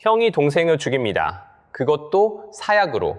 형이 동생을 죽입니다. 그것도 사약으로.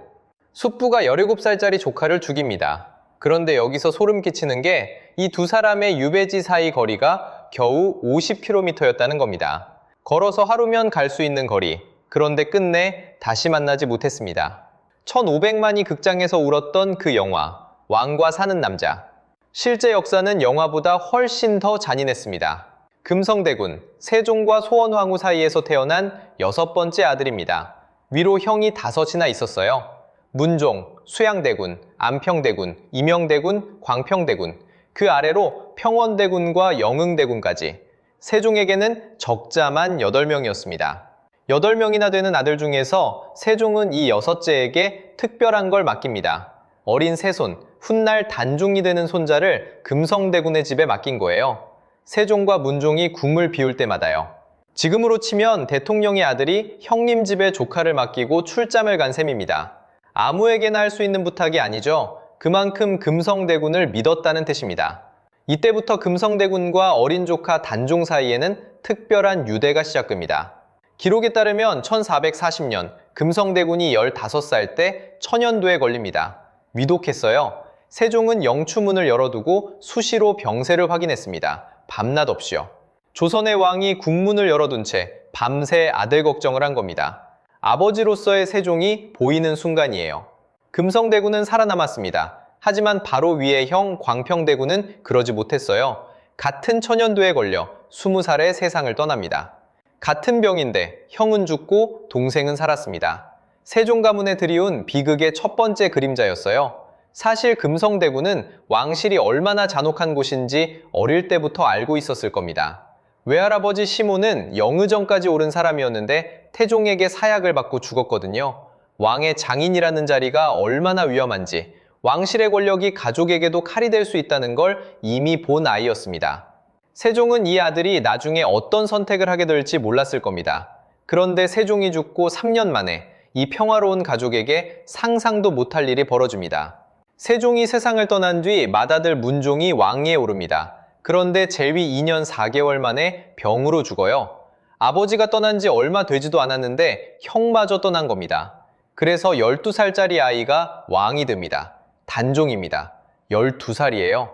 숙부가 17살짜리 조카를 죽입니다. 그런데 여기서 소름 끼치는 게 이 두 사람의 유배지 사이 거리가 겨우 50km였다는 겁니다. 걸어서 하루면 갈 수 있는 거리. 그런데 끝내 다시 만나지 못했습니다. 1500만이 극장에서 울었던 그 영화, 왕과 사는 남자. 실제 역사는 영화보다 훨씬 더 잔인했습니다. 금성대군, 세종과 소원왕후 사이에서 태어난 6번째 아들입니다. 위로 형이 5이나 있었어요. 문종, 수양대군, 안평대군, 임영대군, 광평대군, 그 아래로 평원대군과 영흥대군까지. 세종에게는 적자만 8명이었습니다. 8명이나 되는 아들 중에서 세종은 이 6째에게 특별한 걸 맡깁니다. 어린 세손, 훗날 단종이 되는 손자를 금성대군의 집에 맡긴 거예요. 세종과 문종이 궁을 비울 때마다요. 지금으로 치면 대통령의 아들이 형님 집에 조카를 맡기고 출장을 간 셈입니다. 아무에게나 할 수 있는 부탁이 아니죠. 그만큼 금성대군을 믿었다는 뜻입니다. 이때부터 금성대군과 어린 조카 단종 사이에는 특별한 유대가 시작됩니다. 기록에 따르면 1440년 금성대군이 15살 때 천연도에 걸립니다. 위독했어요. 세종은 영추문을 열어두고 수시로 병세를 확인했습니다. 밤낮 없이요. 조선의 왕이 국문을 열어둔 채 밤새 아들 걱정을 한 겁니다. 아버지로서의 세종이 보이는 순간이에요. 금성대군은 살아남았습니다. 하지만 바로 위의 형 광평대군은 그러지 못했어요. 같은 천연도에 걸려 20살에 세상을 떠납니다. 같은 병인데 형은 죽고 동생은 살았습니다. 세종 가문에 들이운 비극의 첫 번째 그림자였어요. 사실 금성대군은 왕실이 얼마나 잔혹한 곳인지 어릴 때부터 알고 있었을 겁니다. 외할아버지 시모는 영의정까지 오른 사람이었는데 태종에게 사약을 받고 죽었거든요. 왕의 장인이라는 자리가 얼마나 위험한지, 왕실의 권력이 가족에게도 칼이 될 수 있다는 걸 이미 본 아이였습니다. 세종은 이 아들이 나중에 어떤 선택을 하게 될지 몰랐을 겁니다. 그런데 세종이 죽고 3년 만에 이 평화로운 가족에게 상상도 못할 일이 벌어집니다. 세종이 세상을 떠난 뒤 맏아들 문종이 왕위에 오릅니다. 그런데 재위 2년 4개월 만에 병으로 죽어요. 아버지가 떠난 지 얼마 되지도 않았는데 형마저 떠난 겁니다. 그래서 12살짜리 아이가 왕이 됩니다. 단종입니다. 12살이에요.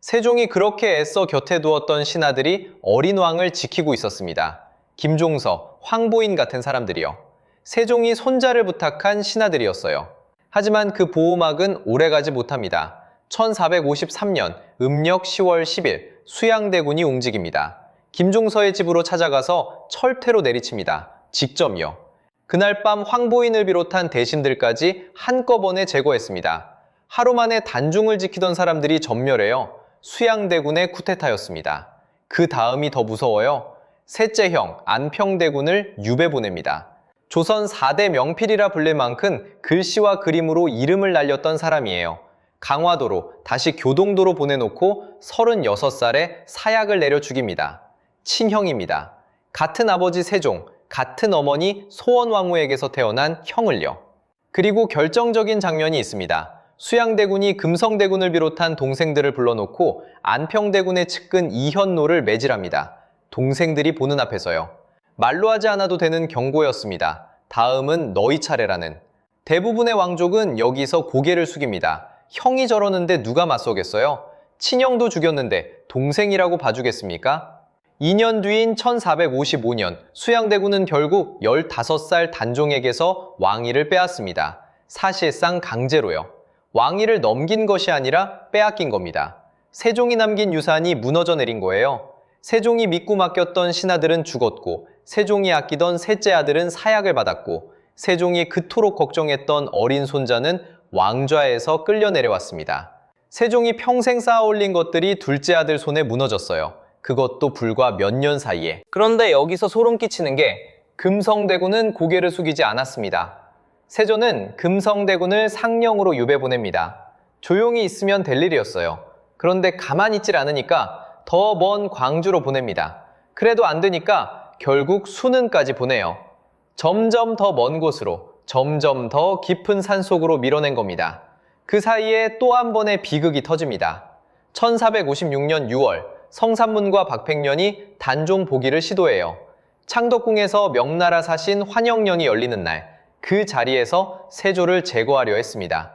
세종이 그렇게 애써 곁에 두었던 신하들이 어린 왕을 지키고 있었습니다. 김종서, 황보인 같은 사람들이요. 세종이 손자를 부탁한 신하들이었어요. 하지만 그 보호막은 오래가지 못합니다. 1453년 음력 10월 10일 수양대군이 움직입니다. 김종서의 집으로 찾아가서 철퇴로 내리칩니다. 직접이요. 그날 밤 황보인을 비롯한 대신들까지 한꺼번에 제거했습니다. 하루 만에 단종을 지키던 사람들이 전멸해요. 수양대군의 쿠데타였습니다. 그 다음이 더 무서워요. 셋째 형 안평대군을 유배 보냅니다. 조선 4대 명필이라 불릴 만큼 글씨와 그림으로 이름을 날렸던 사람이에요. 강화도로 다시 교동도로 보내놓고 36살에 사약을 내려 죽입니다. 친형입니다. 같은 아버지 세종, 같은 어머니 소원왕후에게서 태어난 형을요. 그리고 결정적인 장면이 있습니다. 수양대군이 금성대군을 비롯한 동생들을 불러놓고 안평대군의 측근 이현노를 매질합니다. 동생들이 보는 앞에서요. 말로 하지 않아도 되는 경고였습니다. 다음은 너희 차례라는. 대부분의 왕족은 여기서 고개를 숙입니다. 형이 저러는데 누가 맞서겠어요? 친형도 죽였는데 동생이라고 봐주겠습니까? 2년 뒤인 1455년 수양대군은 결국 15살 단종에게서 왕위를 빼앗습니다. 사실상 강제로요. 왕위를 넘긴 것이 아니라 빼앗긴 겁니다. 세종이 남긴 유산이 무너져 내린 거예요. 세종이 믿고 맡겼던 신하들은 죽었고 세종이 아끼던 셋째 아들은 사약을 받았고 세종이 그토록 걱정했던 어린 손자는 왕좌에서 끌려 내려왔습니다. 세종이 평생 쌓아올린 것들이 둘째 아들 손에 무너졌어요. 그것도 불과 몇 년 사이에. 그런데 여기서 소름 끼치는 게 금성대군은 고개를 숙이지 않았습니다. 세조는 금성대군을 상령으로 유배 보냅니다. 조용히 있으면 될 일이었어요. 그런데 가만히 있질 않으니까 더 먼 광주로 보냅니다. 그래도 안 되니까 결국 수능까지 보내요. 점점 더 먼 곳으로, 점점 더 깊은 산속으로 밀어낸 겁니다. 그 사이에 또 한 번의 비극이 터집니다. 1456년 6월 성산문과 박팽년이 단종 복위를 시도해요. 창덕궁에서 명나라 사신 환영년이 열리는 날, 그 자리에서 세조를 제거하려 했습니다.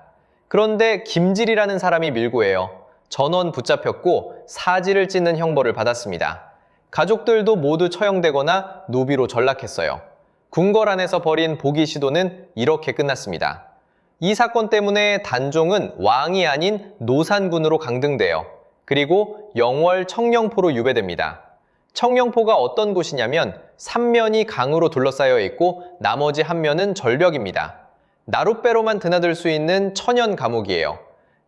그런데 김질이라는 사람이 밀고해요. 전원 붙잡혔고 사지를 찢는 형벌을 받았습니다. 가족들도 모두 처형되거나 노비로 전락했어요. 궁궐 안에서 벌인 복위 시도는 이렇게 끝났습니다. 이 사건 때문에 단종은 왕이 아닌 노산군으로 강등돼요. 그리고 영월 청령포로 유배됩니다. 청령포가 어떤 곳이냐면 3면이 강으로 둘러싸여 있고 나머지 한 면은 절벽입니다. 나룻배로만 드나들 수 있는 천연 감옥이에요.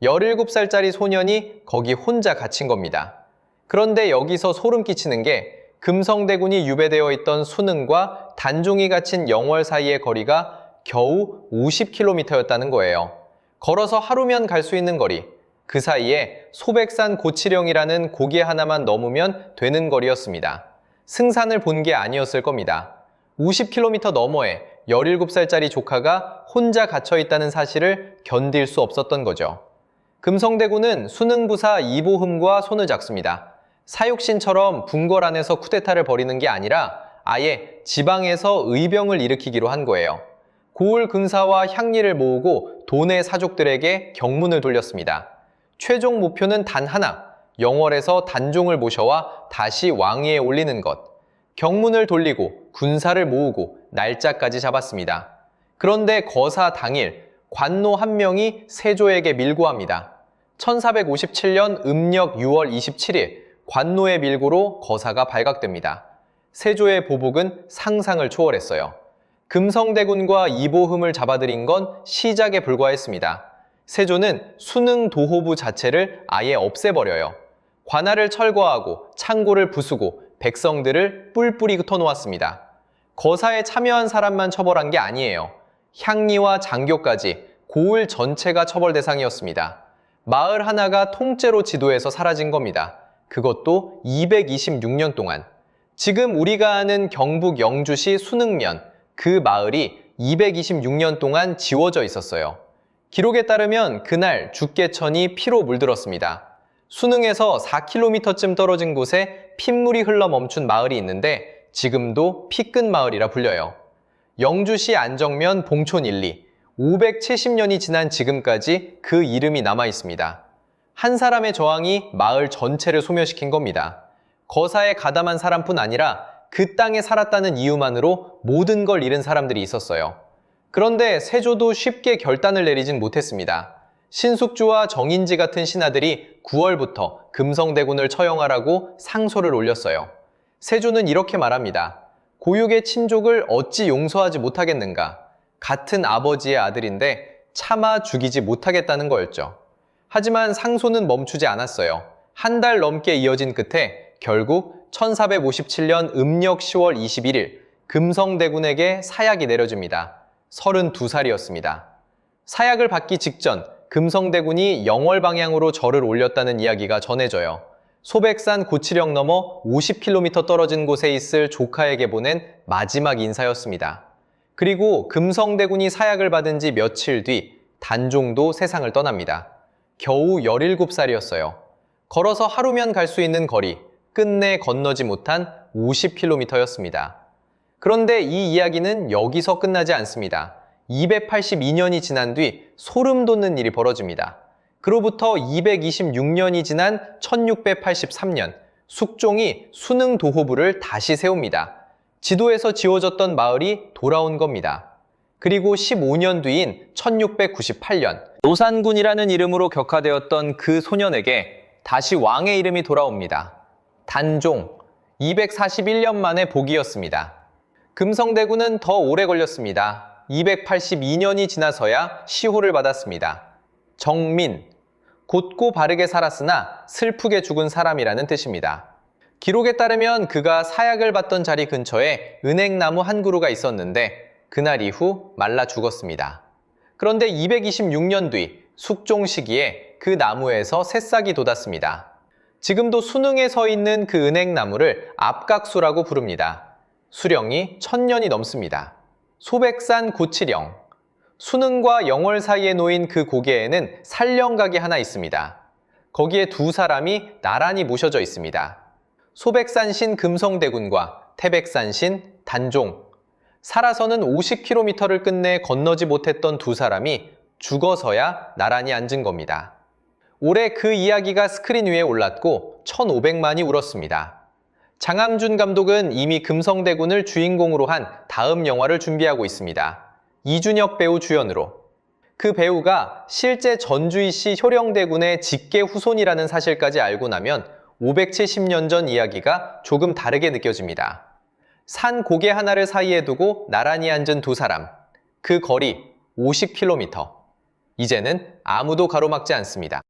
17살짜리 소년이 거기 혼자 갇힌 겁니다. 그런데 여기서 소름 끼치는 게 금성대군이 유배되어 있던 수능과 단종이 갇힌 영월 사이의 거리가 겨우 50km였다는 거예요. 걸어서 하루면 갈 수 있는 거리. 그 사이에 소백산 고치령이라는 고개 하나만 넘으면 되는 거리였습니다. 승산을 본 게 아니었을 겁니다. 50km 너머에 17살짜리 조카가 혼자 갇혀있다는 사실을 견딜 수 없었던 거죠. 금성대군은 수능부사 이보흠과 손을 잡습니다. 사육신처럼 궁궐 안에서 쿠데타를 벌이는 게 아니라 아예 지방에서 의병을 일으키기로 한 거예요. 고을 군사와 향리를 모으고 도내 사족들에게 경문을 돌렸습니다. 최종 목표는 단 하나, 영월에서 단종을 모셔와 다시 왕위에 올리는 것. 경문을 돌리고 군사를 모으고 날짜까지 잡았습니다. 그런데 거사 당일 관노 한 명이 세조에게 밀고합니다. 1457년 음력 6월 27일 관노의 밀고로 거사가 발각됩니다. 세조의 보복은 상상을 초월했어요. 금성대군과 이보흠을 잡아들인 건 시작에 불과했습니다. 세조는 수능도호부 자체를 아예 없애버려요. 관할을 철거하고 창고를 부수고 백성들을 뿔뿔이 흩어놓았습니다. 거사에 참여한 사람만 처벌한 게 아니에요. 향리와 장교까지 고을 전체가 처벌 대상이었습니다. 마을 하나가 통째로 지도에서 사라진 겁니다. 그것도 226년 동안. 지금 우리가 아는 경북 영주시 수능면, 그 마을이 226년 동안 지워져 있었어요. 기록에 따르면 그날 죽개천이 피로 물들었습니다. 수능에서 4km쯤 떨어진 곳에 핏물이 흘러 멈춘 마을이 있는데 지금도 피끝 마을이라 불려요. 영주시 안정면 봉촌 1, 2, 570년이 지난 지금까지 그 이름이 남아 있습니다. 한 사람의 저항이 마을 전체를 소멸시킨 겁니다. 거사에 가담한 사람뿐 아니라 그 땅에 살았다는 이유만으로 모든 걸 잃은 사람들이 있었어요. 그런데 세조도 쉽게 결단을 내리진 못했습니다. 신숙주와 정인지 같은 신하들이 9월부터 금성대군을 처형하라고 상소를 올렸어요. 세조는 이렇게 말합니다. 고육의 친족을 어찌 용서하지 못하겠는가? 같은 아버지의 아들인데 차마 죽이지 못하겠다는 거였죠. 하지만 상소는 멈추지 않았어요. 한 달 넘게 이어진 끝에 결국 1457년 음력 10월 21일 금성대군에게 사약이 내려집니다. 32살이었습니다. 사약을 받기 직전 금성대군이 영월 방향으로 절을 올렸다는 이야기가 전해져요. 소백산 고치령 넘어 50km 떨어진 곳에 있을 조카에게 보낸 마지막 인사였습니다. 그리고 금성대군이 사약을 받은 지 며칠 뒤 단종도 세상을 떠납니다. 겨우 17살이었어요. 걸어서 하루면 갈 수 있는 거리, 끝내 건너지 못한 50km였습니다. 그런데 이 이야기는 여기서 끝나지 않습니다. 282년이 지난 뒤 소름 돋는 일이 벌어집니다. 그로부터 226년이 지난 1683년, 숙종이 수능도호부를 다시 세웁니다. 지도에서 지워졌던 마을이 돌아온 겁니다. 그리고 15년 뒤인 1698년, 노산군이라는 이름으로 격하되었던 그 소년에게 다시 왕의 이름이 돌아옵니다. 단종, 241년 만에 복위였습니다. 금성대군은 더 오래 걸렸습니다. 282년이 지나서야 시호를 받았습니다. 정민, 곧고 바르게 살았으나 슬프게 죽은 사람이라는 뜻입니다. 기록에 따르면 그가 사약을 받던 자리 근처에 은행나무 한 그루가 있었는데 그날 이후 말라 죽었습니다. 그런데 226년 뒤 숙종 시기에 그 나무에서 새싹이 돋았습니다. 지금도 수능에 서 있는 그 은행나무를 압각수라고 부릅니다. 수령이 1000년이 넘습니다. 소백산 고치령. 수능과 영월 사이에 놓인 그 고개에는 살령각이 하나 있습니다. 거기에 두 사람이 나란히 모셔져 있습니다. 소백산신 금성대군과 태백산신 단종. 살아서는 50km를 끝내 건너지 못했던 두 사람이 죽어서야 나란히 앉은 겁니다. 올해 그 이야기가 스크린 위에 올랐고 1,500만이 울었습니다. 장항준 감독은 이미 금성대군을 주인공으로 한 다음 영화를 준비하고 있습니다. 이준혁 배우 주연으로. 그 배우가 실제 전주이씨 효령대군의 직계 후손이라는 사실까지 알고 나면 570년 전 이야기가 조금 다르게 느껴집니다. 산 고개 하나를 사이에 두고 나란히 앉은 두 사람. 그 거리 50km. 이제는 아무도 가로막지 않습니다.